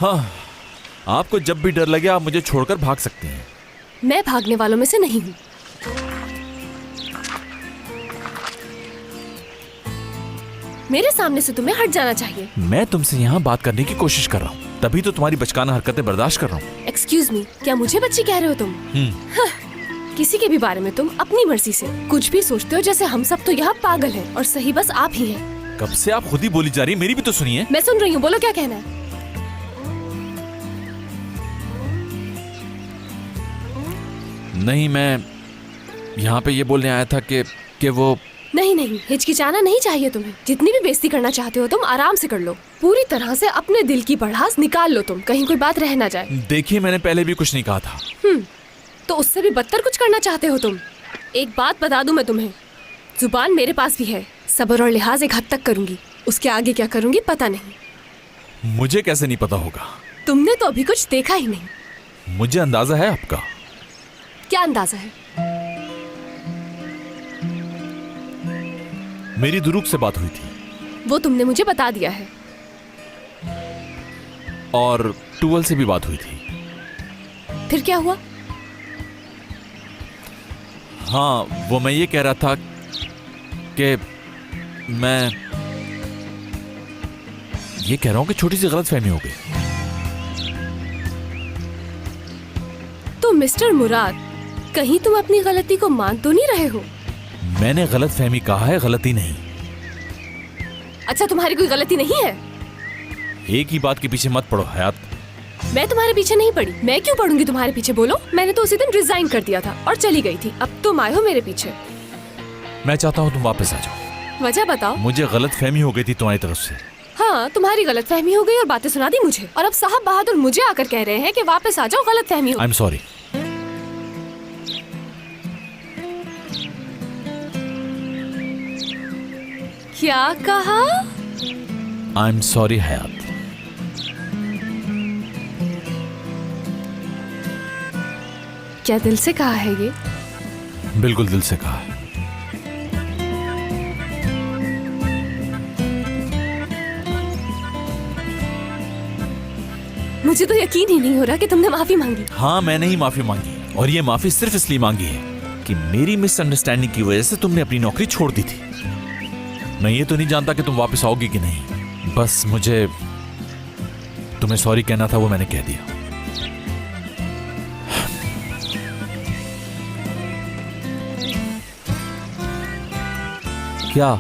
हाँ, आपको जब भी डर लगे आप मुझे छोड़कर भाग सकते हैं। मैं भागने वालों में से नहीं हूँ। मेरे सामने से तुम्हें हट जाना चाहिए। मैं तुमसे यहाँ बात करने की कोशिश कर रहा हूँ, तभी तो तुम्हारी बचकाना हरकतें बर्दाश्त कर रहा हूँ। एक्सक्यूज मी, क्या मुझे बच्ची कह रहे हो तुम? हाँ, किसी के भी बारे में तुम अपनी मर्जी से कुछ भी सोचते हो, जैसे हम सब तो यहाँ पागल हैं और सही बस आप ही हैं। कब से आप खुद ही बोली जा रही है, मेरी भी तो सुनिए। मैं सुन रही हूँ, बोलो क्या कहना है। नहीं, मैं यहाँ पे ये बोलने आया था कि वो नहीं नहीं, हिचकिचाना नहीं चाहिए तुम्हें। जितनी भी बेइज्जती करना चाहते हो तुम आराम से कर लो। पूरी तरह से अपने दिल की भड़ास निकाल लो तुम, कहीं कोई बात रह ना जाए। देखिए, मैंने पहले भी कुछ नहीं कहा था। तो उससे भी बदतर कुछ करना चाहते हो तुम। एक बात बता दूं मैं तुम्हें, जुबान मेरे पास भी है। सब्र और लिहाज एक हद तक करूंगी, उसके आगे क्या करूंगी पता नहीं। मुझे कैसे नहीं पता होगा? तुमने तो अभी कुछ देखा ही नहीं। मुझे अंदाजा है आपका। क्या अंदाजा है? मेरी दुरूक से बात हुई थी। वो तुमने मुझे बता दिया है। और टूवल से भी बात हुई थी। फिर क्या हुआ? हाँ, वो मैं ये कह रहा था कि मैं ये कह रहा हूं कि छोटी सी गलतफहमी हो गई। तो मिस्टर मुराद, कहीं तुम अपनी गलती को मान तो नहीं रहे हो? मैंने गलतफहमी कहा है, गलती नहीं। अच्छा, तुम्हारी कोई गलती नहीं है? एक ही बात के पीछे मत पड़ो हयात। मैं तुम्हारे पीछे नहीं पड़ी। मैं क्यों पड़ूंगी तुम्हारे पीछे, बोलो? मैंने तो उसी दिन रिजाइन कर दिया था और चली गई थी। अब तुम आए हो मेरे पीछे। मैं चाहता हूँ तुम वापस आ जाओ। वजह बताओ। मुझे गलतफहमी हो गई थी तुम्हारी तरफ से। हाँ, तुम्हारी गलतफहमी हो गई और बातें सुना दी मुझे, और अब साहब बहादुर मुझे आकर कह रहे हैं कि वापस आ जाओ, गलतफहमी हो। I am sorry. क्या कहा? आई एम सॉरी हयात। क्या दिल से कहा है ये? बिल्कुल दिल से कहा है। मुझे तो यकीन ही नहीं हो रहा कि तुमने माफी मांगी। हाँ, मैंने ही माफी मांगी, और ये माफी सिर्फ इसलिए मांगी है कि मेरी मिसअंडरस्टैंडिंग की वजह से तुमने अपनी नौकरी छोड़ दी थी। मैं ये तो नहीं जानता कि तुम वापस आओगी कि नहीं। बस मुझे तुम्हें सॉरी कहना था, वो मैंने कह दिया। क्या?